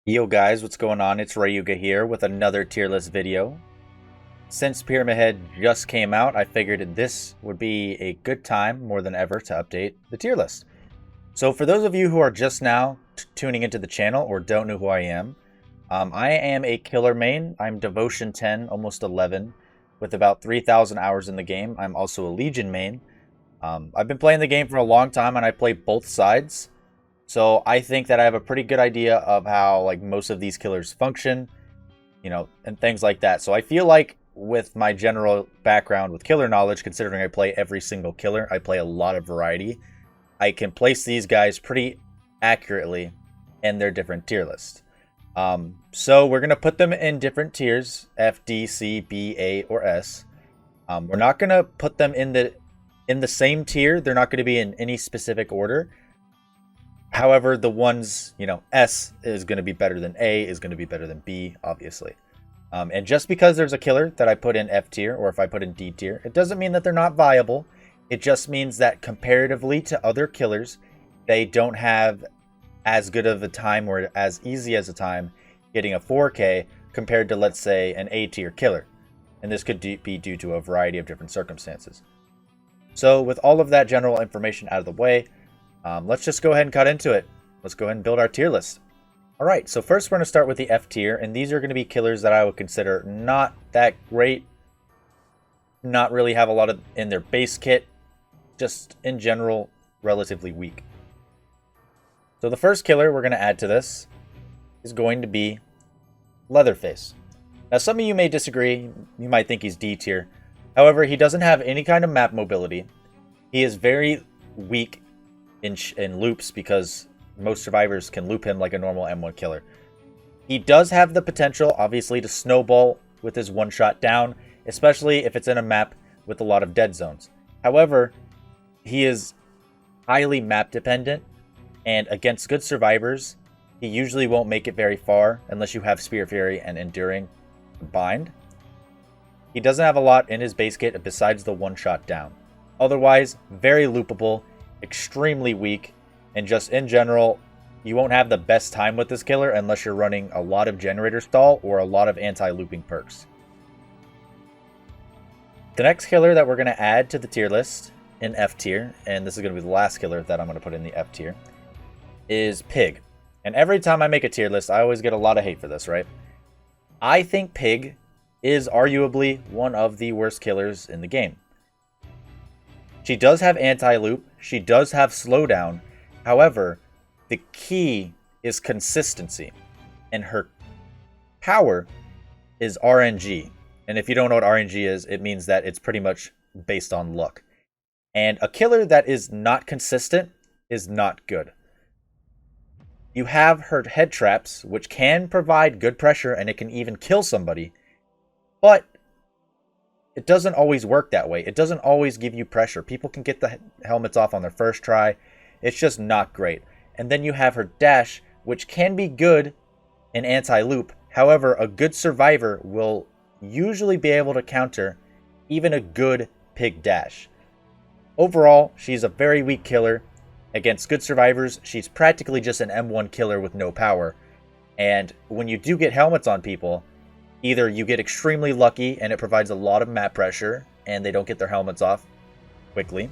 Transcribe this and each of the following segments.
Yo guys, what's going on? It's Ryuga here with another tier list video. Since Pyramid Head just came out, I figured this would be a good time more than ever to update the tier list. So for those of you who are just now tuning into the channel or don't know who I am a killer main. I'm Devotion 10, almost 11, with about 3,000 hours in the game. I'm also a Legion main. I've been playing the game for a long time and I play both sides. So I think that I have a pretty good idea of how like most of these killers function, and things like that. So I feel like with my general background with killer knowledge, considering I play every single killer, I play a lot of variety, I can place these guys pretty accurately in their different tier list. So we're going to put them in different tiers, F, D, C, B, A, or S. We're not going to put them in the same tier. They're not going to be in any specific order. However, the ones, S is going to be better than A, is going to be better than B, obviously. And just because there's a killer that I put in F tier, or if I put in D tier, it doesn't mean that they're not viable. It just means that comparatively to other killers, they don't have as good of a time or as easy as a time getting a 4K compared to, let's say, an A tier killer. And this could be due to a variety of different circumstances. So with all of that general information out of the way, let's just go ahead and cut into it. Let's go ahead and build our tier list. Alright, so first we're going to start with the F tier, and these are going to be killers that I would consider not that great, not really have a lot of in their base kit, just in general, relatively weak. So the first killer we're going to add to this is going to be Leatherface. Now some of you may disagree, you might think he's D tier. However, he doesn't have any kind of map mobility. He is very weak in loops because most survivors can loop him like a normal M1 killer. He does have the potential, obviously, to snowball with his one-shot down, especially if it's in a map with a lot of dead zones. However, he is highly map dependent, and against good survivors, he usually won't make it very far unless you have Spear Fury and Enduring combined. He doesn't have a lot in his base kit besides the one-shot down. Otherwise, very loopable, extremely weak, and just in general, you won't have the best time with this killer unless you're running a lot of generator stall or a lot of anti-looping perks. The next killer that we're going to add to the tier list in F tier, and this is going to be the last killer that I'm going to put in the F tier, is Pig. And every time I make a tier list, I always get a lot of hate for this, right? I think Pig is arguably one of the worst killers in the game. She does have anti-loop, she does have slowdown, however, the key is consistency, and her power is RNG. And if you don't know what RNG is, it means that it's pretty much based on luck. And a killer that is not consistent is not good. You have her head traps, which can provide good pressure and it can even kill somebody, but it doesn't always work that way. It doesn't always give you pressure. People can get the helmets off on their first try. It's just not great. And then you have her dash, which can be good in anti-loop. However, a good survivor will usually be able to counter even a good Pig dash. Overall, she's a very weak killer. Against good survivors, she's practically just an M1 killer with no power. And when you do get helmets on people, either you get extremely lucky and it provides a lot of map pressure and they don't get their helmets off quickly,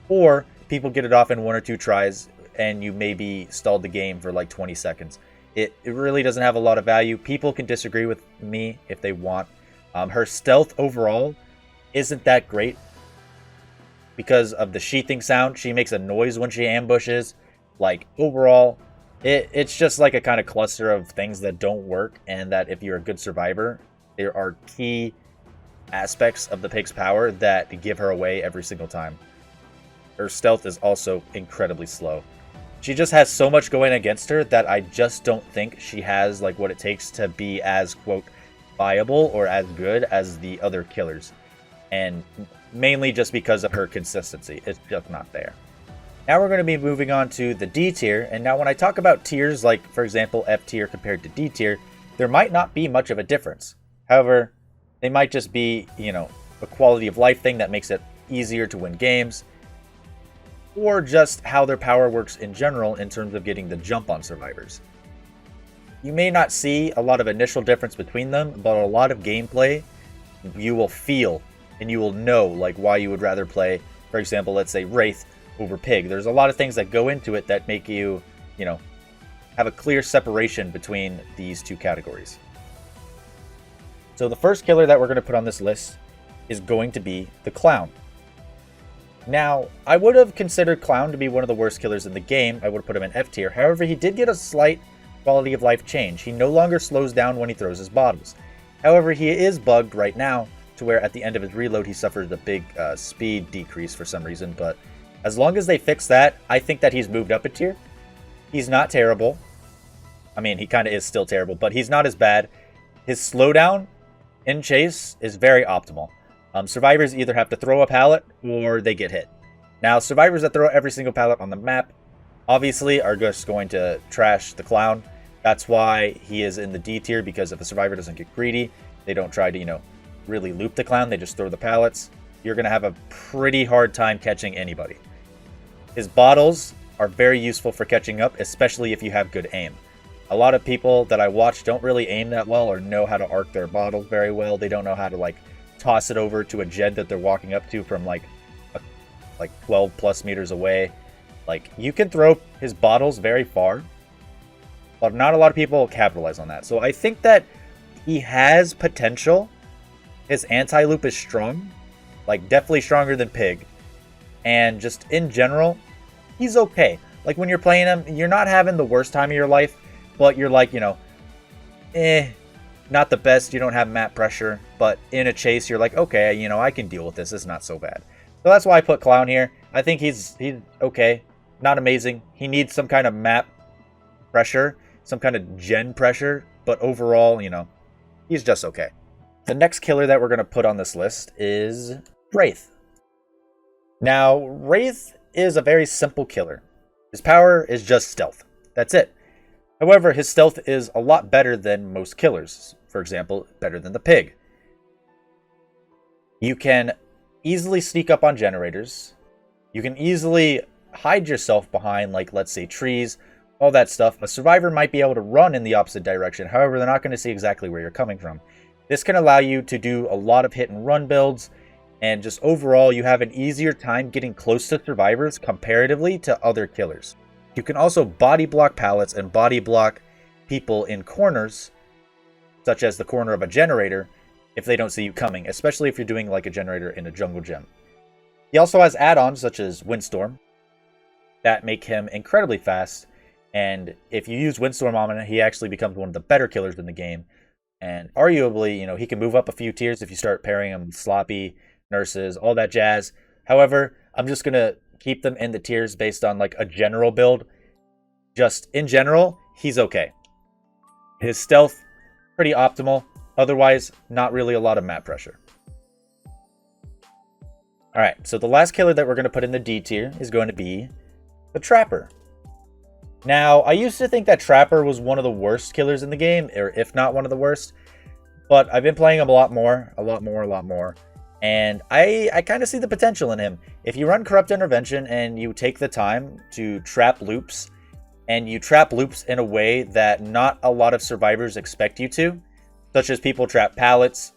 or people get it off in 1 or 2 tries and you maybe stalled the game for like 20 seconds. It really doesn't have a lot of value. People can disagree with me if they want. Her stealth overall isn't that great because of the sheathing sound. She makes a noise when she ambushes. Like overall, it's just like a kind of cluster of things that don't work, and that if you're a good survivor, there are key aspects of the Pig's power that give her away every single time. Her stealth is also incredibly slow. She just has so much going against her that I just don't think she has like what it takes to be as, quote, viable or as good as the other killers. And mainly just because of her consistency. It's just not there. Now we're going to be moving on to the D tier, and now when I talk about tiers, like for example F tier compared to D tier, there might not be much of a difference. However, they might just be, a quality of life thing that makes it easier to win games, or just how their power works in general in terms of getting the jump on survivors. you may not see a lot of initial difference between them, but a lot of gameplay you will feel and you will know like why you would rather play, for example, let's say Wraith over Pig. There's a lot of things that go into it that make you, you know, have a clear separation between these two categories. So the first killer that we're going to put on this list is going to be the Clown. Now, I would have considered Clown to be one of the worst killers in the game. I would have put him in F tier. However, he did get a slight quality of life change. He no longer slows down when he throws his bottles. However, he is bugged right now to where at the end of his reload, he suffers a big speed decrease for some reason. But as long as they fix that, I think that he's moved up a tier. He's not terrible. I mean, he kind of is still terrible, but he's not as bad. His slowdown in chase is very optimal. Survivors either have to throw a pallet or they get hit. Now, survivors that throw every single pallet on the map obviously are just going to trash the Clown. That's why he is in the D tier, because if a survivor doesn't get greedy, they don't try to, you know, really loop the Clown, they just throw the pallets, you're going to have a pretty hard time catching anybody. His bottles are very useful for catching up, especially if you have good aim. A lot of people that I watch don't really aim that well or know how to arc their bottles very well. They don't know how to like toss it over to a Jed that they're walking up to from like 12 plus meters away. Like, you can throw his bottles very far, but not a lot of people capitalize on that. So I think that he has potential. His anti-loop is strong, like definitely stronger than Pig. And just in general, he's okay. Like, when you're playing him, you're not having the worst time of your life, but you're like, you know, not the best. You don't have map pressure, but in a chase, you're like, okay, you know, I can deal with this. It's not so bad. So that's why I put Clown here. I think he's okay. Not amazing. He needs some kind of map pressure, some kind of gen pressure, but overall, you know, he's just okay. The next killer that we're going to put on this list is Wraith. Now, Wraith is a very simple killer. His power is just stealth. That's it. However, his stealth is a lot better than most killers. For example, better than the Pig. You can easily sneak up on generators. You can easily hide yourself behind, like, let's say, trees, all that stuff. A survivor might be able to run in the opposite direction. However, they're not going to see exactly where you're coming from. This can allow you to do a lot of hit and run builds, and just overall, you have an easier time getting close to survivors comparatively to other killers. You can also body block pallets and body block people in corners, such as the corner of a generator, if they don't see you coming, especially if you're doing like a generator in a jungle gym. He also has add-ons such as Windstorm that make him incredibly fast, and if you use Windstorm on him, he actually becomes one of the better killers in the game. And arguably, you know, he can move up a few tiers if you start pairing him with sloppy nurses, all that jazz. However, I'm just gonna keep them in the tiers based on like a general build. Just in general, he's okay. His stealth, pretty optimal. Otherwise, not really a lot of map pressure. Alright, so the last killer that we're going to put in the D tier is going to be the Trapper. Now, I used to think that Trapper was one of the worst killers in the game, or if not one of the worst. But I've been playing him a lot more. And I kind of see the potential in him. If you run Corrupt Intervention and you take the time to trap loops, and you trap loops in a way that not a lot of survivors expect you to, such as people trap pallets,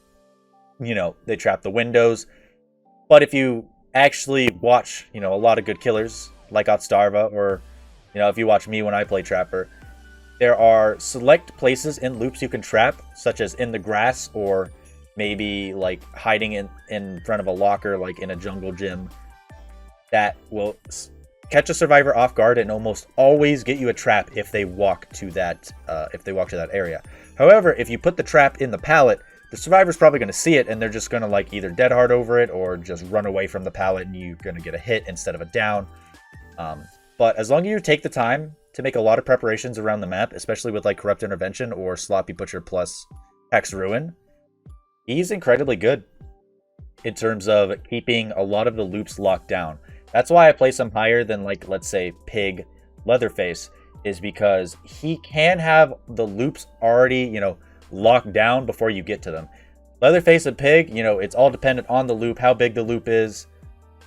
you know, they trap the windows. But if you actually watch, you know, a lot of good killers like Otstarva, or, you know, if you watch me when I play Trapper, there are select places in loops you can trap, such as in the grass, or maybe like hiding in front of a locker, like in a jungle gym, that will catch a survivor off guard and almost always get you a trap if they walk to that area. However, if you put the trap in the pallet, the survivor's probably going to see it, and they're just going to like either dead hard over it or just run away from the pallet, and you're going to get a hit instead of a down. But as long as you take the time to make a lot of preparations around the map, especially with like Corrupt Intervention or Sloppy Butcher plus Hex Ruin, he's incredibly good in terms of keeping a lot of the loops locked down. That's why I place him higher than, like, let's say, Pig, Leatherface, is because he can have the loops already, you know, locked down before you get to them. Leatherface and Pig, you know, it's all dependent on the loop, how big the loop is,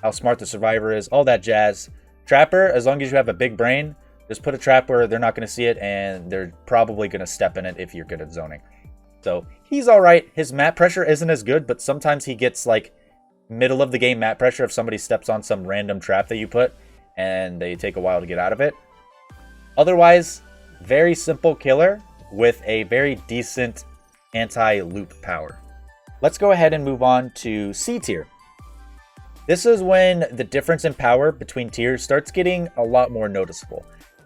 how smart the survivor is, all that jazz. Trapper, as long as you have a big brain, Just put a trap where they're not going to see it, and they're probably going to step in it if you're good at zoning. So he's all right. His map pressure isn't as good, but sometimes he gets like middle of the game map pressure if somebody steps on some random trap that you put and they take a while to get out of it. Otherwise, very simple killer with a very decent anti-loop power. Let's go ahead and move on to C tier. This is when the difference in power between tiers starts getting a lot more noticeable.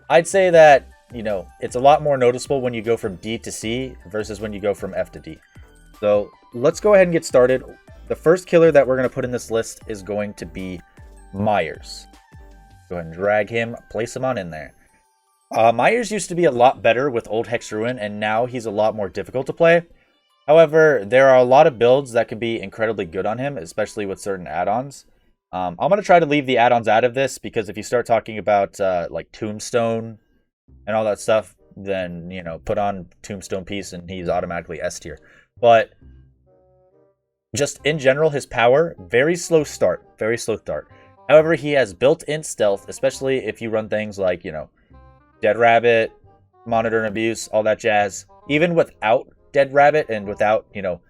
I'd say that, you know, it's a lot more noticeable when you go from D to C versus when you go from F to D. So let's go ahead and get started. The first killer that we're going to put in this list is going to be Myers. Go ahead and drag him, place him on in there. Myers used to be a lot better with Old Hex Ruin, and now he's a lot more difficult to play. However, there are a lot of builds that can be incredibly good on him, especially with certain add-ons. I'm going to try to leave the add-ons out of this, because if you start talking about like Tombstone and all that stuff, then, you know, put on Tombstone Piece and he's automatically S tier. But just in general, his power, very slow start. However, he has built-in stealth, especially if you run things like, you know, Dead Rabbit, Monitor and Abuse, all that jazz. Even without Dead Rabbit and without, you know,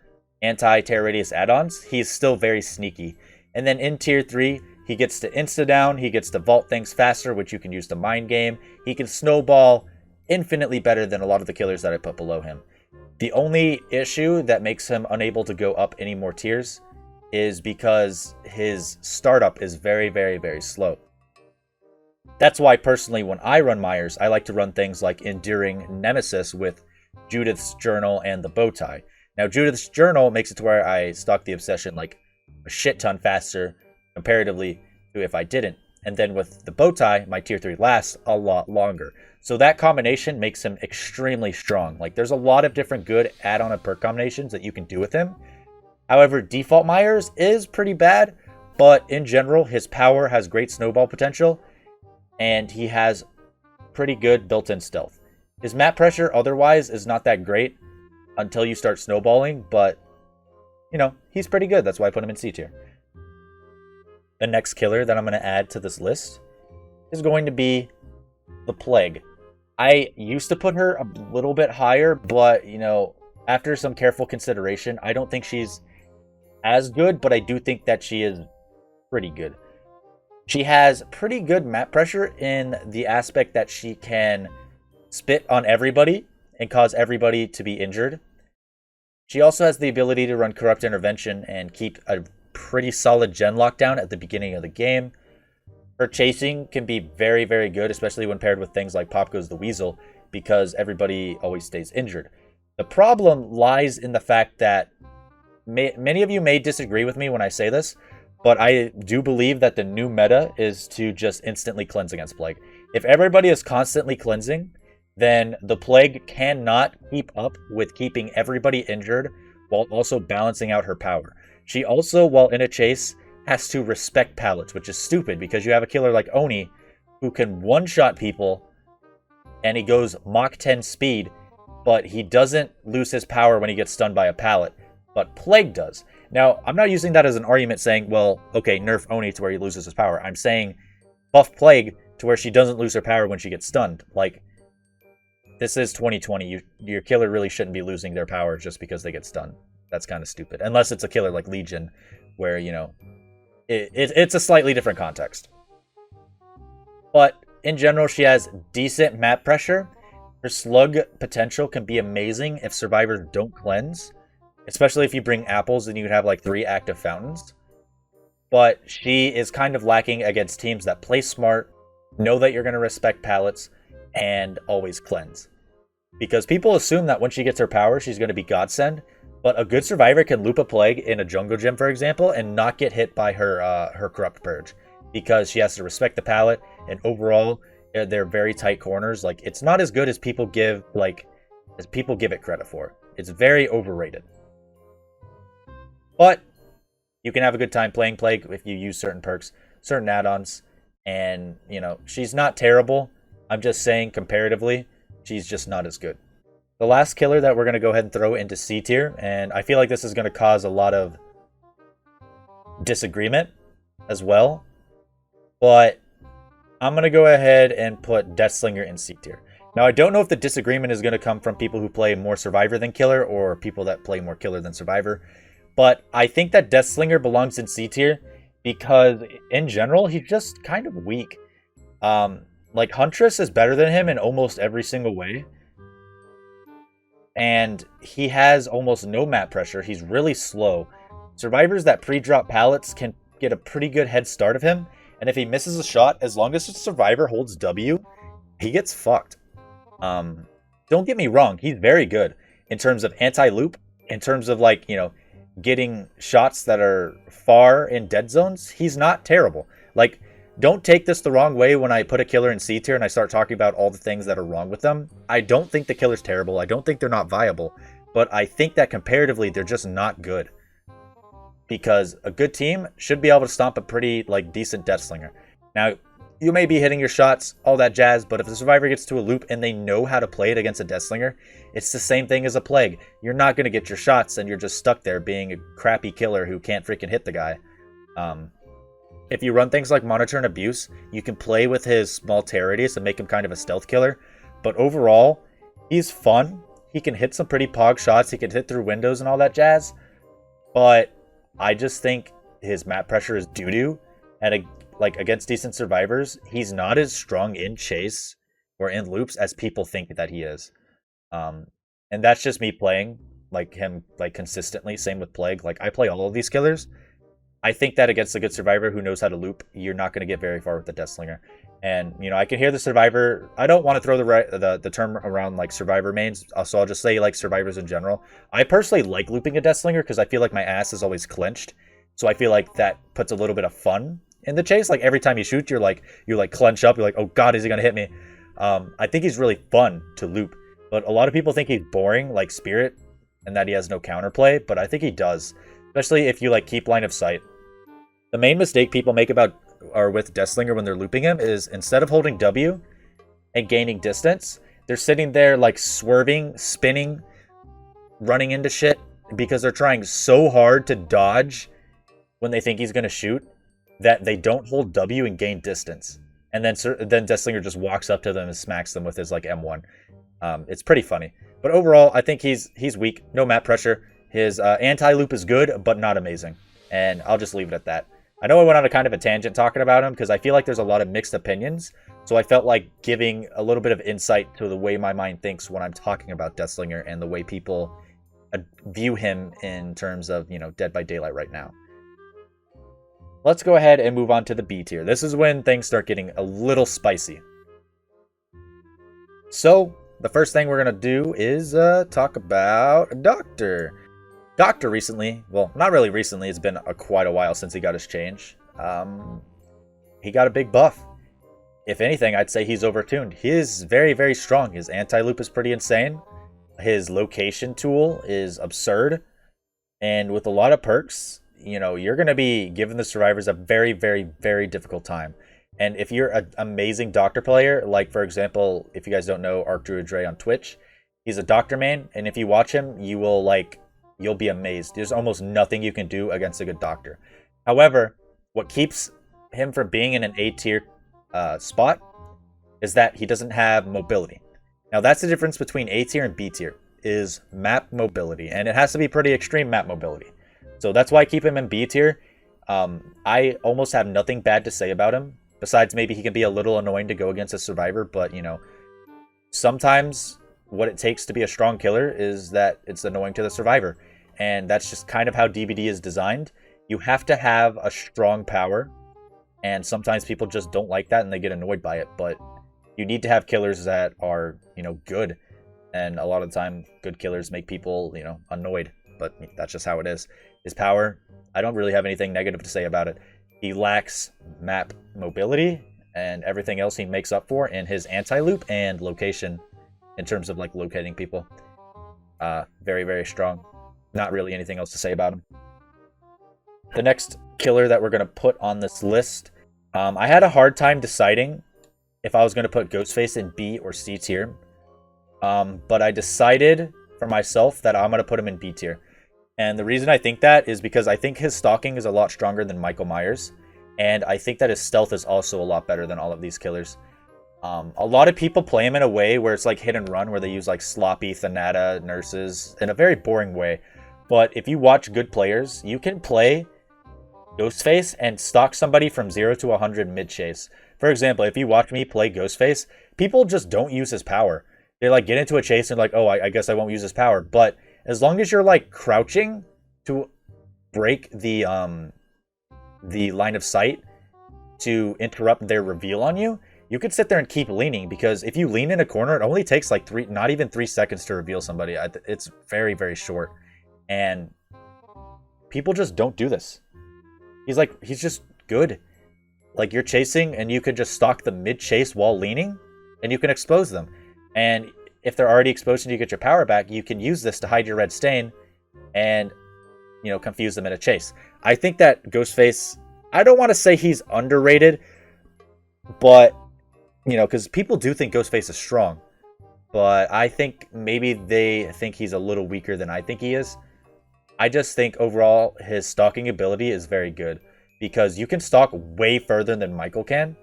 anti-Terror Radius add-ons, he's still very sneaky. And then in tier 3, he gets to insta-down, he gets to vault things faster, which you can use to mind game. He can snowball infinitely better than a lot of the killers that I put below him. The only issue that makes him unable to go up any more tiers is because his startup is very, very, very slow. That's why, personally, when I run Myers, I like to run things like Enduring Nemesis with Judith's Journal and the Bowtie. Now, Judith's Journal makes it to where I stock the Obsession like a shit ton faster comparatively to if I didn't. And then with the Bowtie, my tier 3 lasts a lot longer. So that combination makes him extremely strong. Like, there's a lot of different good add-on and perk combinations that you can do with him. However, default Myers is pretty bad, but in general, his power has great snowball potential, and he has pretty good built-in stealth. His map pressure otherwise is not that great until you start snowballing, but, you know, he's pretty good. That's why I put him in C tier. The next killer that I'm going to add to this list is going to be the Plague. I used to put her a little bit higher, but, you know, after some careful consideration, I don't think she's as good, but I do think that she is pretty good. She has pretty good map pressure in the aspect that she can spit on everybody and cause everybody to be injured. She also has the ability to run Corrupt Intervention and keep a pretty solid gen lockdown at the beginning of the game. Her chasing can be very, very good, especially when paired with things like Pop Goes the Weasel, because everybody always stays injured. The problem lies in the fact that many of you may disagree with me when I say this, but I do believe that the new meta is to just instantly cleanse against Plague. If everybody is constantly cleansing, then the Plague cannot keep up with keeping everybody injured while also balancing out her power. She also, while in a chase, has to respect pallets, which is stupid because you have a killer like Oni who can one-shot people and he goes Mach 10 speed, but he doesn't lose his power when he gets stunned by a pallet, but Plague does. Now, I'm not using that as an argument saying, well, okay, nerf Oni to where he loses his power. I'm saying buff Plague to where she doesn't lose her power when she gets stunned. Like, this is 2020. Your killer really shouldn't be losing their power just because they get stunned. That's kind of stupid. Unless it's a killer like Legion, where, you know, it's a slightly different context. But in general, she has decent map pressure. Her slug potential can be amazing if survivors don't cleanse. Especially if you bring apples, then you would have like 3 active fountains. But she is kind of lacking against teams that play smart, know that you're going to respect pallets, and always cleanse. Because people assume that when she gets her power, she's going to be Godsend. But a good survivor can loop a Plague in a jungle gym, for example, and not get hit by her Corrupt Purge. Because she has to respect the pallet, and overall, they're very tight corners. Like, it's not as good as people give it credit for. It's very overrated. But you can have a good time playing Plague if you use certain perks, certain add-ons, and, you know, she's not terrible. I'm just saying, comparatively, she's just not as good. The last killer that we're going to go ahead and throw into C tier, and I feel like this is going to cause a lot of disagreement as well, but I'm going to go ahead and put Deathslinger in C tier. Now, I don't know if the disagreement is going to come from people who play more Survivor than Killer or people that play more Killer than Survivor, but I think that Deathslinger belongs in C tier because, in general, he's just kind of weak. Like, Huntress is better than him in almost every single way, and he has almost no map pressure. He's really slow. Survivors that pre-drop pallets can get a pretty good head start of him, and if he misses a shot, as long as the Survivor holds W, he gets fucked. Don't get me wrong, he's very good in terms of anti-loop, in terms of, like, you know, getting shots that are far in dead zones. He's not terrible. Like, don't take this the wrong way when I put a killer in C tier and I start talking about all the things that are wrong with them. I don't think the killer's terrible. I don't think they're not viable, but I think that comparatively they're just not good. Because a good team should be able to stomp a pretty, like, decent Deathslinger. Now, you may be hitting your shots, all that jazz, but if the Survivor gets to a loop and they know how to play it against a Deathslinger, it's the same thing as a Plague. You're not going to get your shots, and you're just stuck there being a crappy killer who can't freaking hit the guy. If you run things like Monitor and Abuse, you can play with his small terrorities and make him kind of a stealth killer. But overall, he's fun. He can hit some pretty pog shots. He can hit through windows and all that jazz. But I just think his map pressure is doo-doo. And like against decent survivors, he's not as strong in chase or in loops as people think that he is. And that's just me playing like him like consistently. Same with Plague. Like, I play all of these killers. I think that against a good survivor who knows how to loop, you're not going to get very far with the Deathslinger. And, you know, I can hear the survivor. I don't want to throw the term around like survivor mains, so I'll just say like survivors in general. I personally like looping a Deathslinger because I feel like my ass is always clenched. So I feel like that puts a little bit of fun in the chase. Like, every time you shoot, you clench up. You're like, oh god, is he going to hit me? I think he's really fun to loop. But a lot of people think he's boring, like Spirit, and that he has no counterplay. But I think he does. Especially if you like keep line of sight. The main mistake people make with Deathslinger when they're looping him is instead of holding W and gaining distance, they're sitting there like swerving, spinning, running into shit because they're trying so hard to dodge when they think he's going to shoot that they don't hold W and gain distance. And then Deathslinger just walks up to them and smacks them with his like M1. It's pretty funny. But overall, I think he's weak. No map pressure. His anti-loop is good, but not amazing. And I'll just leave it at that. I know I went on a kind of a tangent talking about him because I feel like there's a lot of mixed opinions. So I felt like giving a little bit of insight to the way my mind thinks when I'm talking about Deathslinger and the way people view him in terms of, you know, Dead by Daylight right now. Let's go ahead and move on to the B tier. This is when things start getting a little spicy. So the first thing we're going to do is talk about Doctor. Doctor recently, well, not really recently, it's been quite a while since he got his change. He got a big buff. If anything, I'd say he's overtuned. He is very, very strong. His anti-loop is pretty insane. His location tool is absurd. And with a lot of perks, you know, you're going to be giving the survivors a very, very, very difficult time. And if you're an amazing Doctor player, like, for example, if you guys don't know Arc Druid Dre on Twitch, he's a Doctor main. And if you watch him, you'll be amazed. There's almost nothing you can do against a good Doctor. However, what keeps him from being in an A tier spot is that he doesn't have mobility. Now, that's the difference between A tier and B tier, is map mobility. And it has to be pretty extreme map mobility. So that's why I keep him in B tier. I almost have nothing bad to say about him, besides maybe he can be a little annoying to go against a survivor. But, you know, sometimes what it takes to be a strong killer is that it's annoying to the survivor. And that's just kind of how DBD is designed. You have to have a strong power. And sometimes people just don't like that and they get annoyed by it. But you need to have killers that are, you know, good. And a lot of the time, good killers make people, you know, annoyed. But that's just how it is. His power, I don't really have anything negative to say about it. He lacks map mobility. And everything else he makes up for in his anti-loop and location in terms of, like, locating people. Very, very strong. Not really anything else to say about him. The next killer that we're going to put on this list, I had a hard time deciding if I was going to put Ghostface in B or C tier. But I decided for myself that I'm going to put him in B tier. And the reason I think that is because I think his stalking is a lot stronger than Michael Myers. And I think that his stealth is also a lot better than all of these killers. A lot of people play him in a way where it's like hit and run, where they use like sloppy Thanata nurses in a very boring way. But if you watch good players, you can play Ghostface and stalk somebody from 0 to 100 mid-chase. For example, if you watch me play Ghostface, people just don't use his power. They like get into a chase and like, oh, I guess I won't use his power. But as long as you're like crouching to break the line of sight to interrupt their reveal on you, you can sit there and keep leaning, because if you lean in a corner, it only takes like not even 3 seconds to reveal somebody. It's very, very short. And people just don't do this. He's just good. Like, you're chasing and you can just stalk the mid chase while leaning and you can expose them. And if they're already exposed and you get your power back, you can use this to hide your red stain and, you know, confuse them in a chase. I think that Ghostface, I don't want to say he's underrated, but, you know, because people do think Ghostface is strong. But I think maybe they think he's a little weaker than I think he is. I just think overall his stalking ability is very good, because you can stalk way further than Michael can.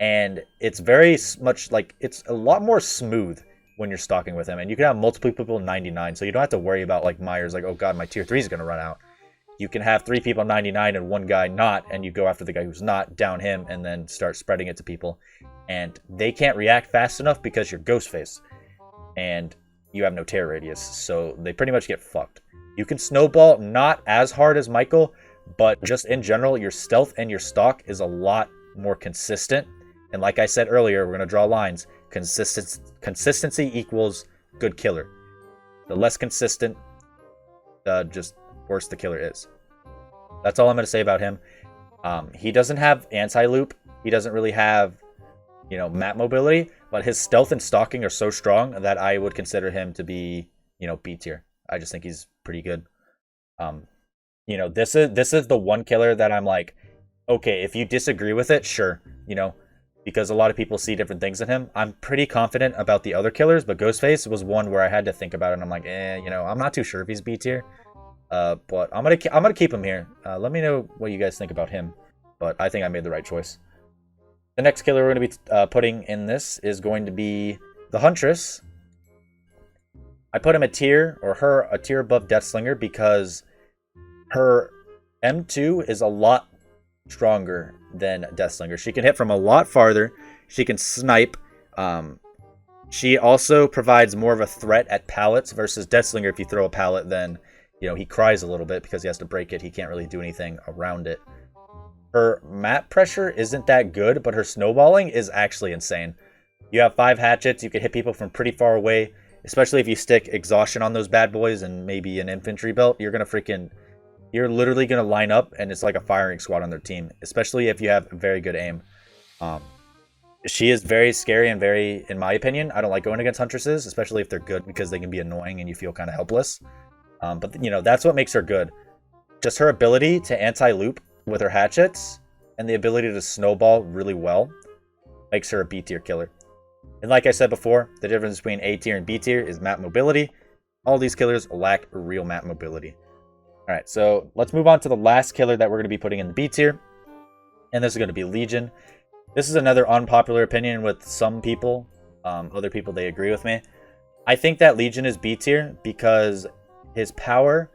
And it's very much like, it's a lot more smooth when you're stalking with him. And you can have multiple people 99, so you don't have to worry about like Myers, like, oh god, my tier 3 is going to run out. You can have 3 people 99 and 1 guy not, and you go after the guy who's not, down him, and then start spreading it to people. And they can't react fast enough because you're Ghostface. And you have no tear radius, so they pretty much get fucked. You can snowball not as hard as Michael, but just in general, your stealth and your stalk is a lot more consistent. And like I said earlier, we're going to draw lines. Consistency equals good killer. The less consistent, just worse the killer is. That's all I'm going to say about him. He doesn't have anti-loop. He doesn't really have, you know, map mobility, but his stealth and stalking are so strong that I would consider him to be, you know, B tier. I just think he's pretty good. You know, this is the one killer that I'm like, okay, if you disagree with it, sure, you know, because a lot of people see different things in him. I'm pretty confident about the other killers, but Ghostface was one where I had to think about it, and I'm like, you know, I'm not too sure if he's B tier. But I'm gonna keep him here. Let me know what you guys think about him. But I think I made the right choice. The next killer we're going to be putting in this is going to be the Huntress. I put him a tier, or her a tier above Deathslinger, because her M2 is a lot stronger than Deathslinger. She can hit from a lot farther. She can snipe. She also provides more of a threat at pallets versus Deathslinger. If you throw a pallet, then, you know, he cries a little bit because he has to break it. He can't really do anything around it. Her map pressure isn't that good, but her snowballing is actually insane. You have 5 hatchets. You can hit people from pretty far away, especially if you stick exhaustion on those bad boys and maybe an infantry belt. You're literally going to line up, and it's like a firing squad on their team, especially if you have very good aim. She is very scary and very, in my opinion, I don't like going against Huntresses, especially if they're good, because they can be annoying and you feel kind of helpless. But, you know, that's what makes her good. Just her ability to anti-loop with her hatchets and the ability to snowball really well makes her a B tier killer. And like I said before, the difference between A tier and B tier is map mobility. All these killers lack real map mobility. Alright, so let's move on to the last killer that we're going to be putting in the B tier. And this is going to be Legion. This is another unpopular opinion with some people. Other people, they agree with me. I think that Legion is B tier because his power...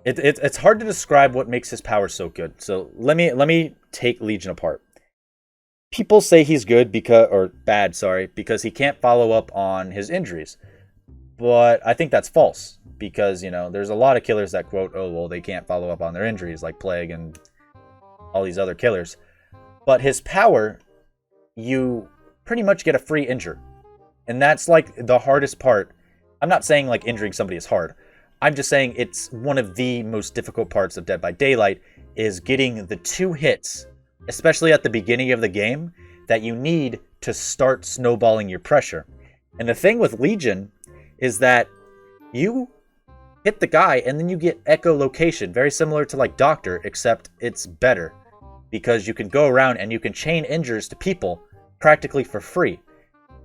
It's hard to describe what makes his power so good. So let me take Legion apart. People say he's good because he can't follow up on his injuries. But I think that's false, because, you know, there's a lot of killers that quote, oh, well, they can't follow up on their injuries, like Plague and all these other killers. But his power, you pretty much get a free injure. And that's like the hardest part. I'm not saying like injuring somebody is hard. I'm just saying it's one of the most difficult parts of Dead by Daylight, is getting the 2 hits, especially at the beginning of the game, that you need to start snowballing your pressure. And the thing with Legion is that you hit the guy and then you get echolocation, very similar to like Doctor, except it's better, because you can go around and you can chain injures to people practically for free.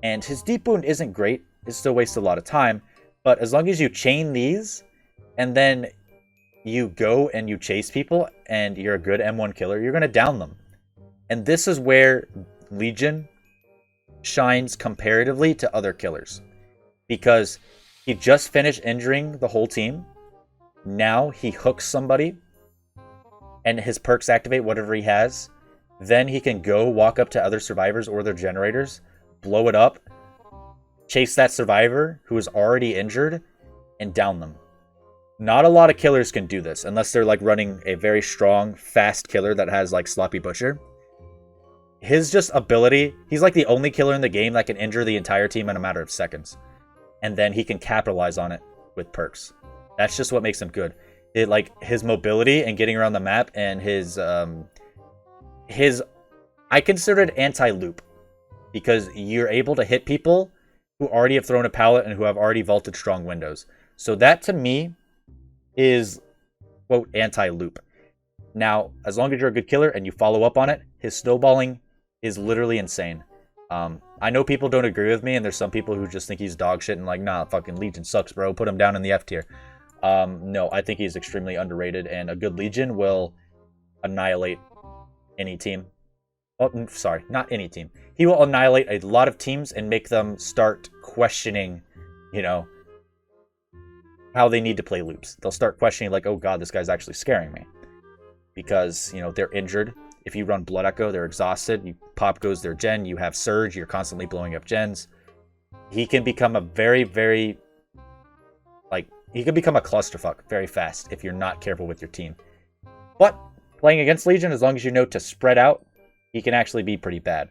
And his deep wound isn't great, it still wastes a lot of time, but as long as you chain these and then you go and you chase people and you're a good M1 killer, you're going to down them. And this is where Legion shines comparatively to other killers. Because he just finished injuring the whole team. Now he hooks somebody and his perks activate whatever he has. Then he can go walk up to other survivors or their generators, blow it up, chase that survivor who is already injured, and down them. Not a lot of killers can do this unless they're like running a very strong, fast killer that has like Sloppy Butcher. His just ability, he's like the only killer in the game that can injure the entire team in a matter of seconds. And then he can capitalize on it with perks. That's just what makes him good. It like his mobility and getting around the map and his I consider it anti-loop because you're able to hit people who already have thrown a pallet and who have already vaulted strong windows. So that to me is quote anti-loop. Now, as long as you're a good killer and you follow up on it, his snowballing is literally insane. I know people don't agree with me, and there's some people who just think he's dog shit and like, nah, fucking Legion sucks, bro. Put him down in the F tier. No, I think he's extremely underrated, and a good Legion will annihilate any team. Oh, sorry, not any team. He will annihilate a lot of teams and make them start questioning, you know, how they need to play loops. They'll start questioning like, oh god, this guy's actually scaring me. Because, you know, they're injured. If you run Blood Echo, they're exhausted. You pop goes their gen. You have Surge. You're constantly blowing up gens. He can become a very, very... like, he can become a clusterfuck very fast if you're not careful with your team. But playing against Legion, as long as you know to spread out, he can actually be pretty bad.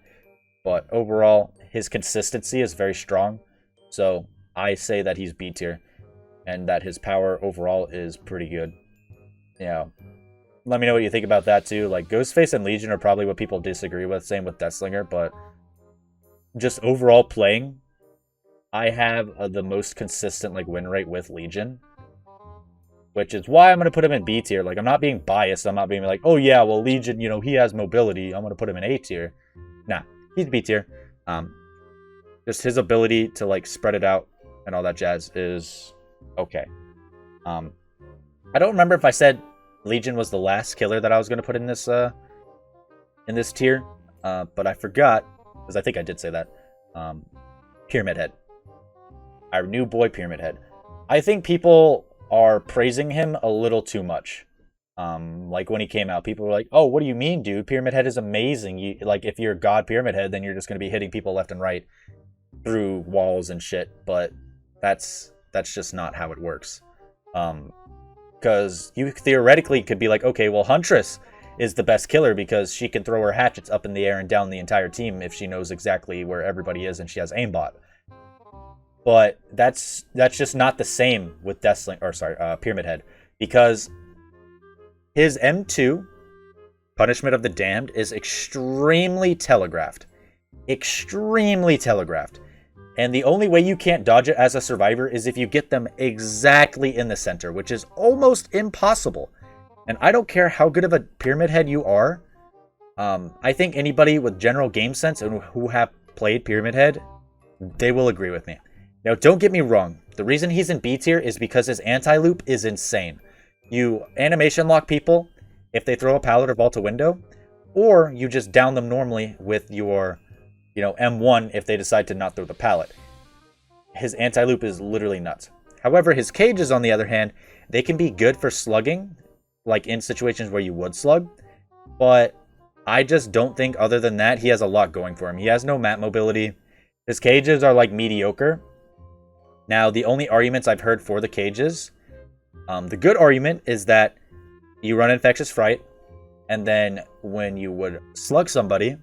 But overall, his consistency is very strong. So I say that he's B tier. And that his power overall is pretty good. Yeah. Let me know what you think about that too. Like, Ghostface and Legion are probably what people disagree with. Same with Deathslinger. But just overall playing, I have the most consistent like win rate with Legion. Which is why I'm going to put him in B tier. Like, I'm not being biased. I'm not being like, oh yeah, well, Legion, you know, he has mobility. I'm going to put him in A tier. Nah, he's B tier. Just his ability to like spread it out and all that jazz is okay. I don't remember if I said Legion was the last killer that I was going to put in this tier, but I forgot because I think I did say that. Pyramid Head, our new boy Pyramid Head. I think people are praising him a little too much. Like when he came out, people were like, "Oh, what do you mean, dude? Pyramid Head is amazing. You like if you're God Pyramid Head, then you're just going to be hitting people left and right through walls and shit." But that's just not how it works. Because you theoretically could be like, okay, well, Huntress is the best killer because she can throw her hatchets up in the air and down the entire team if she knows exactly where everybody is and she has aimbot. But that's just not the same with Pyramid Head, because his M2, Punishment of the Damned, is extremely telegraphed. Extremely telegraphed. And the only way you can't dodge it as a survivor is if you get them exactly in the center, which is almost impossible. And I don't care how good of a Pyramid Head you are. I think anybody with general game sense and who have played Pyramid Head, they will agree with me. Now, don't get me wrong. The reason he's in B tier is because his anti-loop is insane. You animation lock people if they throw a pallet or vault a window, or you just down them normally with your, you know, M1 if they decide to not throw the pallet. His anti-loop is literally nuts. However, his cages, on the other hand, they can be good for slugging, like in situations where you would slug, but I just don't think other than that he has a lot going for him. He has no map mobility. His cages are like mediocre. Now, the only arguments I've heard for the cages, the good argument is that you run Infectious Fright, and then when you would slug somebody,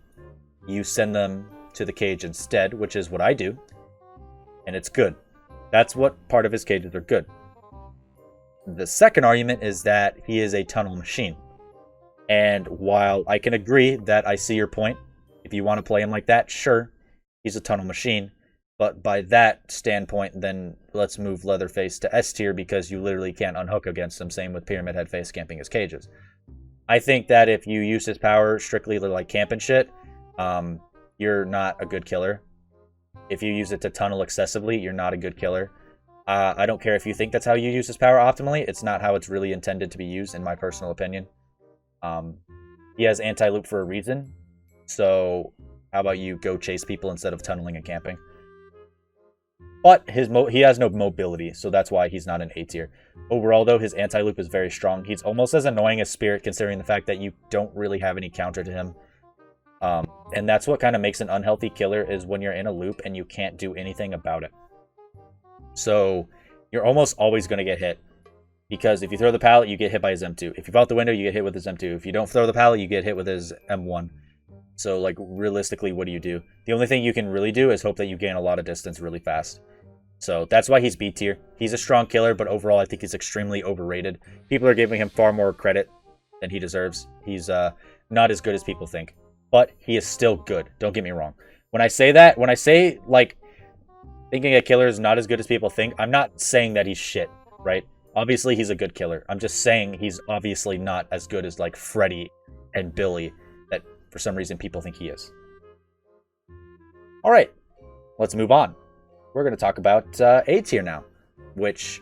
you send them to the cage instead, which is what I do, and it's good. That's what part of his cages are good. The second argument is that he is a tunnel machine. And while I can agree that I see your point, if you want to play him like that, sure, he's a tunnel machine. But by that standpoint, then let's move Leatherface to S tier because you literally can't unhook against him. Same with Pyramid Head face camping his cages. I think that if you use his power strictly to like camp and shit, you're not a good killer. If you use it to tunnel excessively, you're not a good killer. I don't care if you think that's how you use his power optimally. It's not how it's really intended to be used, in my personal opinion. He has anti-loop for a reason. So how about you go chase people instead of tunneling and camping? But he has no mobility, so that's why he's not an A tier. Overall, though, his anti-loop is very strong. He's almost as annoying as Spirit, considering the fact that you don't really have any counter to him. And that's what kind of makes an unhealthy killer, is when you're in a loop and you can't do anything about it. So you're almost always going to get hit. Because if you throw the pallet, you get hit by his M2. If you fall out the window, you get hit with his M2. If you don't throw the pallet, you get hit with his M1. So, like, realistically, what do? The only thing you can really do is hope that you gain a lot of distance really fast. So that's why he's B tier. He's a strong killer, but overall I think he's extremely overrated. People are giving him far more credit than he deserves. He's not as good as people think. But he is still good. Don't get me wrong. When I say that, like, thinking a killer is not as good as people think, I'm not saying that he's shit, right? Obviously, he's a good killer. I'm just saying he's obviously not as good as, like, Freddy and Billy that, for some reason, people think he is. All right, let's move on. We're going to talk about A tier now, which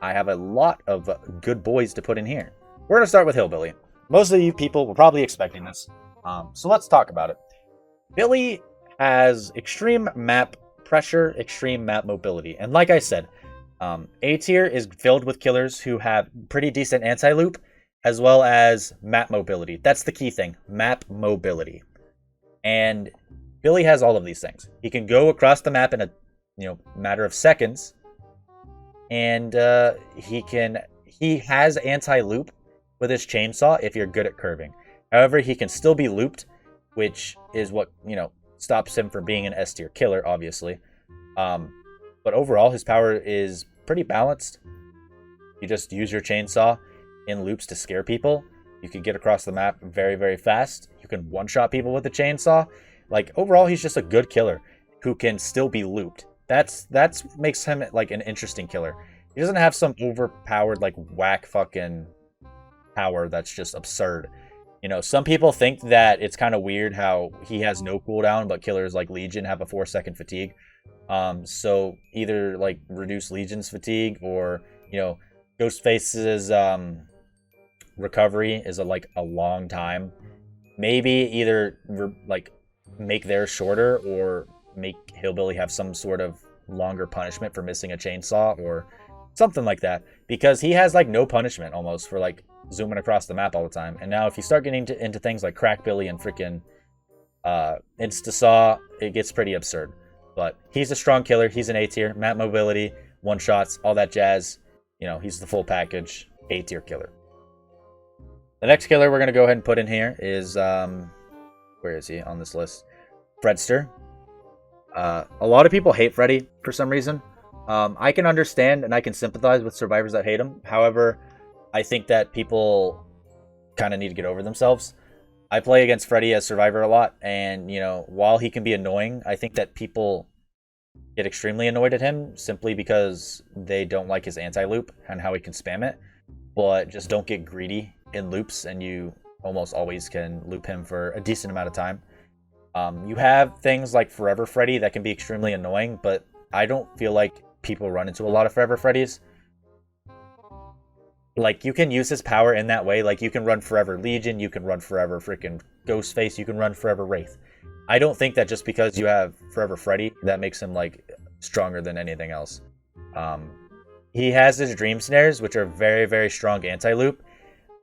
I have a lot of good boys to put in here. We're going to start with Hillbilly. Most of you people were probably expecting this, so let's talk about it. Billy has extreme map pressure, extreme map mobility, and like I said, A tier is filled with killers who have pretty decent anti-loop, as well as map mobility. That's the key thing, map mobility. And Billy has all of these things. He can go across the map in a matter of seconds, and he has anti-loop with his chainsaw if you're good at curving. However, he can still be looped, which is what stops him from being an S tier killer, obviously. But overall, his power is pretty balanced. You just use your chainsaw in loops to scare people. You can get across the map very, very fast. You can one-shot people with the chainsaw. Like, overall, he's just a good killer who can still be looped. That's makes him like an interesting killer. He doesn't have some overpowered, like, whack fucking power that's just absurd. Some people think that it's kind of weird how he has no cooldown, but killers like Legion have a 4-second fatigue. So either like reduce Legion's fatigue, or Ghostface's recovery is a long time. Maybe either like make theirs shorter, or make Hillbilly have some sort of longer punishment for missing a chainsaw or something like that, because he has like no punishment almost for like zooming across the map all the time. And now if you start getting into things like Crack Billy and freaking Instasaw, it gets pretty absurd. But he's a strong killer. He's an A tier. Map mobility, one shots, all that jazz. He's the full package. A tier killer. The next killer we're going to go ahead and put in here is where is he on this list? Fredster. A lot of people hate Freddy for some reason. I can understand and I can sympathize with survivors that hate him. However, I think that people kind of need to get over themselves. I play against Freddy as Survivor a lot, and while he can be annoying, I think that people get extremely annoyed at him simply because they don't like his anti-loop and how he can spam it. But just don't get greedy in loops, and you almost always can loop him for a decent amount of time. You have things like Forever Freddy that can be extremely annoying, but I don't feel like people run into a lot of Forever Freddys. Like, you can use his power in that way. Like, you can run Forever Legion, you can run Forever freaking Ghostface, you can run Forever Wraith. I don't think that just because you have Forever Freddy, that makes him, like, stronger than anything else. He has his Dream Snares, which are very, very strong anti-loop.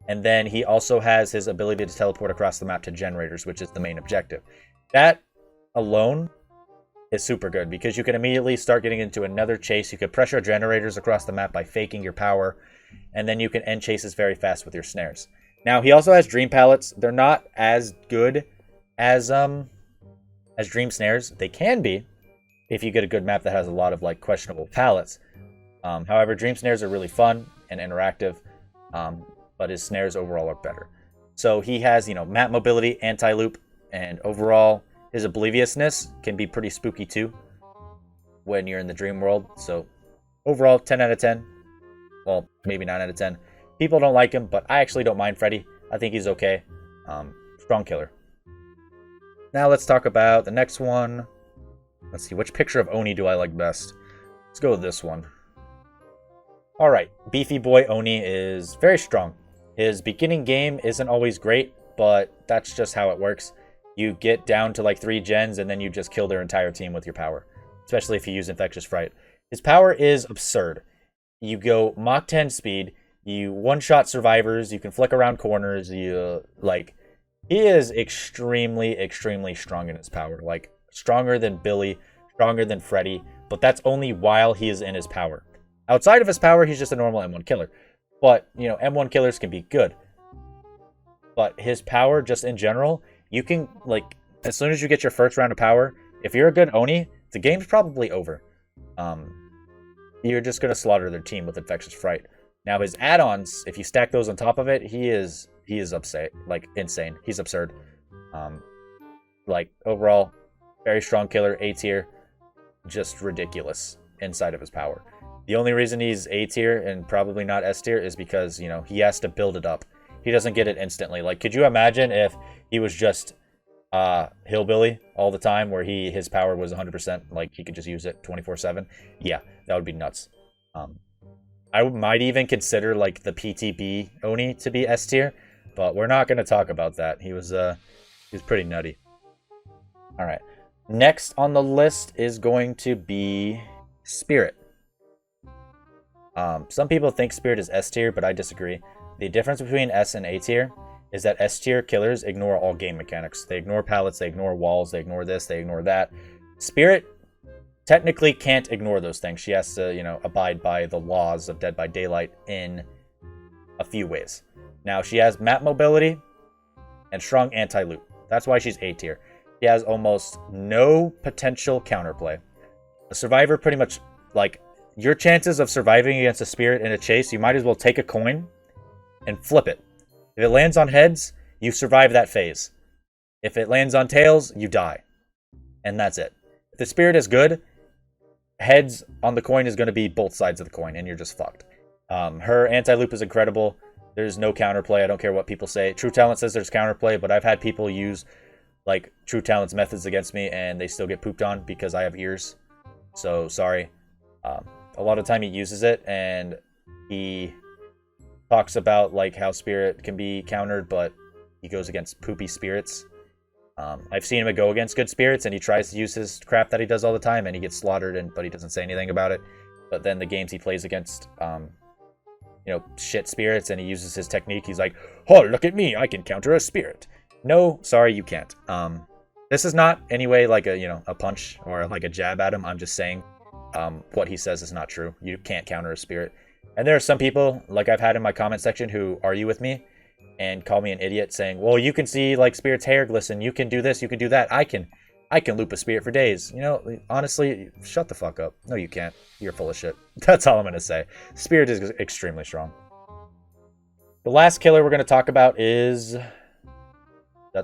And then he also has his ability to teleport across the map to generators, which is the main objective. That alone is super good, because you can immediately start getting into another chase. You can pressure generators across the map by faking your power, and then you can end chases very fast with your snares. Now, he also has Dream Pallets. They're not as good as Dream Snares. They can be if you get a good map that has a lot of like questionable pallets. However, Dream Snares are really fun and interactive, but his snares overall are better. So he has, map mobility, anti-loop, and overall his obliviousness can be pretty spooky too when you're in the dream world. So overall, 10 out of 10. Well, maybe 9 out of 10. People don't like him, but I actually don't mind Freddy. I think he's okay. Strong killer. Now let's talk about the next one. Let's see, which picture of Oni do I like best? Let's go with this one. Alright, Beefy Boy Oni is very strong. His beginning game isn't always great, but that's just how it works. You get down to like 3 gens and then you just kill their entire team with your power. Especially if you use Infectious Fright. His power is absurd. You go Mach 10 speed, you one-shot survivors, you can flick around corners, you, like... He is extremely, extremely strong in his power. Like, stronger than Billy, stronger than Freddy, but that's only while he is in his power. Outside of his power, he's just a normal M1 killer. But, you know, M1 killers can be good. But his power, just in general, you can, like, as soon as you get your first round of power, if you're a good Oni, the game's probably over. You're just going to slaughter their team with Infectious Fright. Now, his add-ons, if you stack those on top of it, he is upset, like, insane. He's absurd. Like, overall, very strong killer, A tier, just ridiculous inside of his power. The only reason he's A tier and probably not S tier is because, you know, he has to build it up. He doesn't get it instantly. Like, could you imagine if he was just Hillbilly all the time, where his power was 100%, like he could just use it 24/7? Yeah, that would be nuts. I might even consider like the PTB Oni to be S tier, but we're not going to talk about that. He was pretty nutty. All right, next on the list is going to be Spirit. Some people think Spirit is S tier, but I disagree. The difference between S and A tier is that S tier killers ignore all game mechanics. They ignore pallets, they ignore walls, they ignore this, they ignore that. Spirit technically can't ignore those things. She has to, you know, abide by the laws of Dead by Daylight in a few ways. Now, she has map mobility and strong anti-loot. That's why she's A tier. She has almost no potential counterplay. A survivor pretty much, like, your chances of surviving against a spirit in a chase, you might as well take a coin and flip it. If it lands on heads, you survive that phase. If it lands on tails, you die. And that's it. If the spirit is good, heads on the coin is going to be both sides of the coin, and you're just fucked. Her anti-loop is incredible. There's no counterplay. I don't care what people say. True Talent says there's counterplay, but I've had people use like True Talent's methods against me, and they still get pooped on because I have ears. So, sorry. A lot of time he uses it, and he talks about like how Spirit can be countered, but he goes against poopy spirits. I've seen him go against good spirits, and he tries to use his crap that he does all the time, and he gets slaughtered, but he doesn't say anything about it. But then the games he plays against, you know, shit spirits, and he uses his technique, he's like, oh, look at me, I can counter a spirit. No, sorry, you can't. This is not anyway like a, you know, a punch or like a jab at him. I'm just saying what he says is not true. You can't counter a spirit. And there are some people, like I've had in my comment section, who argue with me and call me an idiot, saying, well, you can see like Spirit's hair glisten, you can do this, you can do that. I can loop a spirit for days. You know, honestly, shut the fuck up. No, you can't. You're full of shit. That's all I'm going to say. Spirit is extremely strong. The last killer we're going to talk about is... I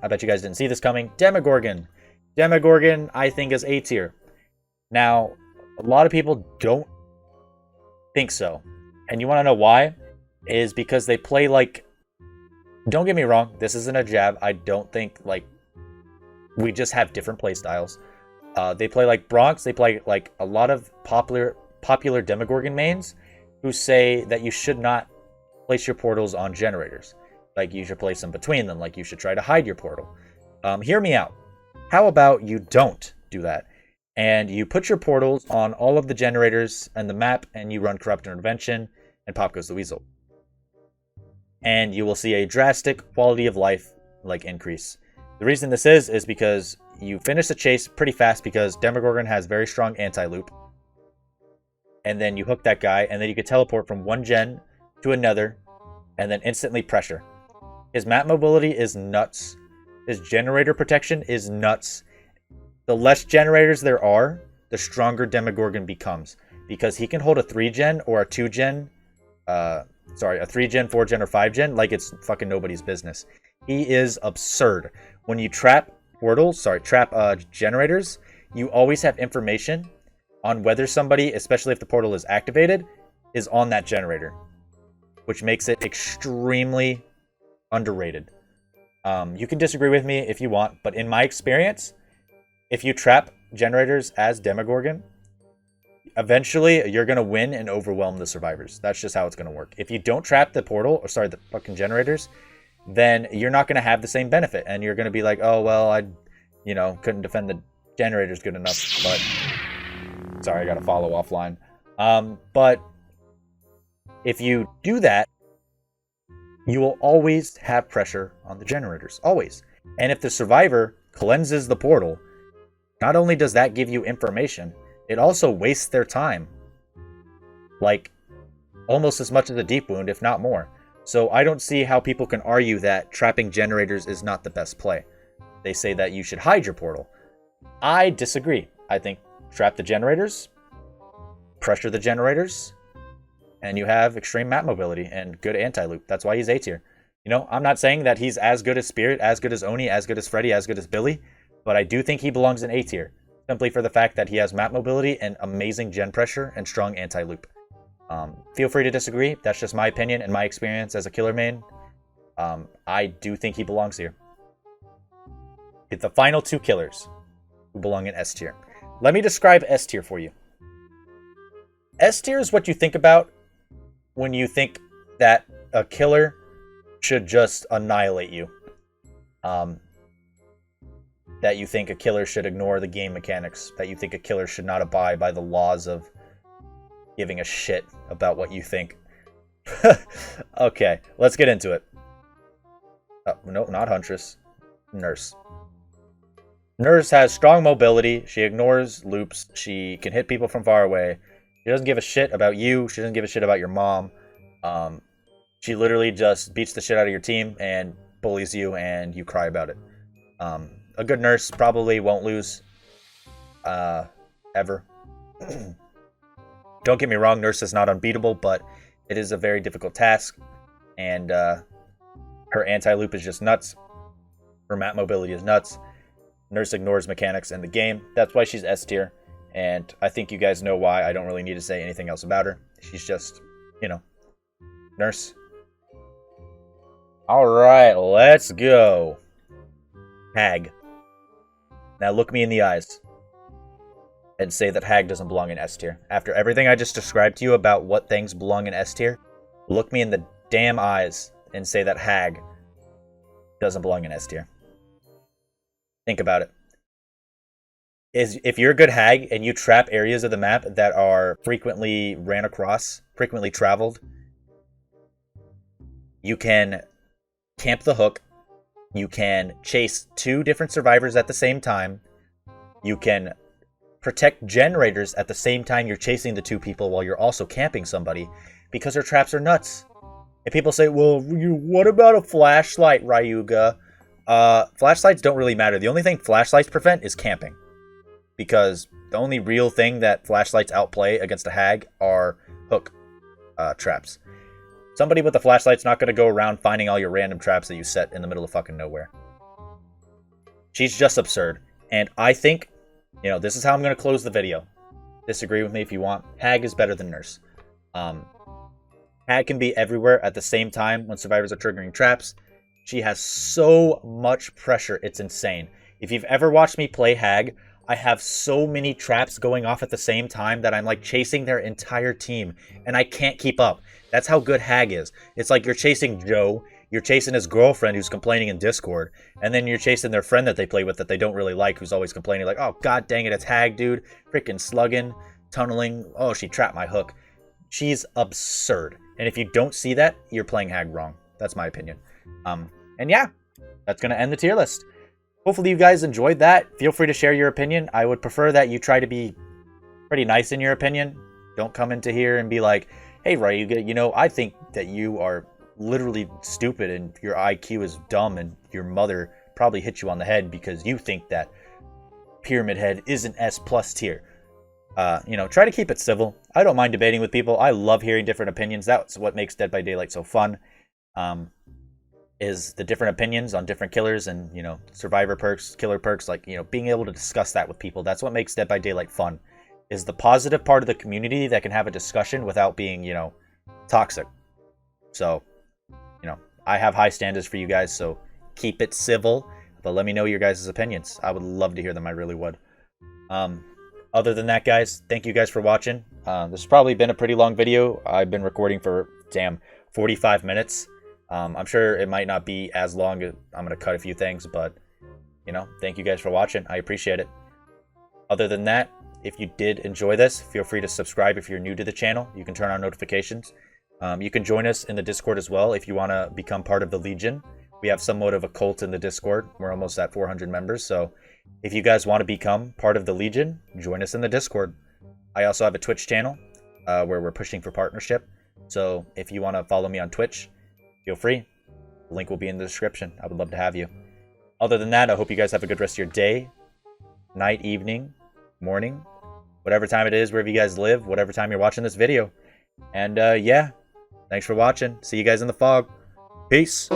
bet you guys didn't see this coming. Demogorgon. Demogorgon, I think, is A tier. Now, a lot of people don't think so. And you want to know why? Is because they play like... Don't get me wrong, this isn't a jab. I don't think, like... We just have different play styles. They play like Bronx. They play like a lot of popular Demogorgon mains who say that you should not place your portals on generators. Like, you should place them between them. Like, you should try to hide your portal. Hear me out. How about you don't do that? And you put your portals on all of the generators and the map, and you run Corrupt Intervention, and pop goes the weasel. And you will see a drastic quality of life, like, increase. The reason this is because you finish the chase pretty fast because Demogorgon has very strong anti-loop. And then you hook that guy, and then you can teleport from one gen to another, and then instantly pressure. His map mobility is nuts. His generator protection is nuts. The less generators there are, the stronger Demogorgon becomes. Because he can hold a 3-gen or a 2-gen, a 3-gen, 4-gen, or 5-gen like it's fucking nobody's business. He is absurd. When you trap generators, you always have information on whether somebody, especially if the portal is activated, is on that generator. Which makes it extremely underrated. You can disagree with me if you want, but in my experience, if you trap generators as Demogorgon, Eventually, you're going to win and overwhelm the survivors. That's just how it's going to work. If you don't trap the portal, or sorry, the fucking generators, then you're not going to have the same benefit. And you're going to be like, oh, well, I, couldn't defend the generators good enough. But, sorry, I got to follow offline. But if you do that, you will always have pressure on the generators. Always. And if the survivor cleanses the portal, not only does that give you information, it also wastes their time. Like, almost as much as a deep wound, if not more. So I don't see how people can argue that trapping generators is not the best play. They say that you should hide your portal. I disagree. I think trap the generators, pressure the generators, and you have extreme map mobility and good anti-loop. That's why he's A tier. I'm not saying that he's as good as Spirit, as good as Oni, as good as Freddy, as good as Billy, but I do think he belongs in A tier. Simply for the fact that he has map mobility and amazing gen pressure and strong anti-loop. Feel free to disagree. That's just my opinion and my experience as a killer main. I do think he belongs here. It's the final two killers who belong in S tier. Let me describe S tier for you. S tier is what you think about when you think that a killer should just annihilate you. That you think a killer should ignore the game mechanics, that you think a killer should not abide by the laws of giving a shit about what you think. Okay, let's get into it. No, not Huntress. Nurse. Nurse has strong mobility. She ignores loops. She can hit people from far away. She doesn't give a shit about you. She doesn't give a shit about your mom. She literally just beats the shit out of your team and bullies you, and you cry about it. A good nurse probably won't lose, ever. Don't get me wrong, nurse is not unbeatable, but it is a very difficult task, and her anti-loop is just nuts. Her map mobility is nuts. Nurse ignores mechanics in the game. That's why she's S tier, and I think you guys know why. I don't really need to say anything else about her. She's just, nurse. Alright, let's go. Hag. Now look me in the eyes and say that Hag doesn't belong in S tier. After everything I just described to you about what things belong in S tier, look me in the damn eyes and say that Hag doesn't belong in S tier. Think about it. If you're a good Hag and you trap areas of the map that are frequently ran across, frequently traveled, you can camp the hook. You can chase two different survivors at the same time. You can protect generators at the same time you're chasing the two people while you're also camping somebody, because her traps are nuts. And people say, well, what about a flashlight, Ryuga? Flashlights don't really matter. The only thing flashlights prevent is camping. Because the only real thing that flashlights outplay against a Hag are hook traps. Somebody with a flashlight's not going to go around finding all your random traps that you set in the middle of fucking nowhere. She's just absurd. And I think, this is how I'm going to close the video. Disagree with me if you want. Hag is better than Nurse. Hag can be everywhere at the same time when survivors are triggering traps. She has so much pressure, it's insane. If you've ever watched me play Hag, I have so many traps going off at the same time that I'm like chasing their entire team, and I can't keep up. That's how good Hag is. It's like you're chasing Joe, you're chasing his girlfriend who's complaining in Discord, and then you're chasing their friend that they play with that they don't really like, who's always complaining like, oh god dang it, it's Hag, dude. Freaking slugging, tunneling, oh she trapped my hook. She's absurd. And if you don't see that, you're playing Hag wrong. That's my opinion. And yeah, that's going to end the tier list. Hopefully you guys enjoyed that. Feel free to share your opinion. I would prefer that you try to be pretty nice in your opinion. Don't come into here and be like, hey, Ryuga, I think that you are literally stupid and your IQ is dumb and your mother probably hit you on the head because you think that Pyramid Head is an S+ tier. Try to keep it civil. I don't mind debating with people. I love hearing different opinions. That's what makes Dead by Daylight so fun. Is the different opinions on different killers and, survivor perks, killer perks, like, being able to discuss that with people. That's what makes Dead by Daylight fun, is the positive part of the community that can have a discussion without being, toxic. So, I have high standards for you guys, so keep it civil, but let me know your guys' opinions. I would love to hear them. I really would. Other than that, guys, thank you guys for watching. This has probably been a pretty long video. I've been recording for, 45 minutes. I'm sure it might not be as long. I'm going to cut a few things, but, thank you guys for watching. I appreciate it. Other than that, if you did enjoy this, feel free to subscribe if you're new to the channel. You can turn on notifications. You can join us in the Discord as well if you want to become part of the Legion. We have somewhat of a cult in the Discord. We're almost at 400 members, so if you guys want to become part of the Legion, join us in the Discord. I also have a Twitch channel where we're pushing for partnership. So if you want to follow me on Twitch, feel free. The link will be in the description. I would love to have you. Other than that, I hope you guys have a good rest of your day, night, evening, morning, whatever time it is, wherever you guys live, whatever time you're watching this video. And yeah, thanks for watching. See you guys in the fog. Peace.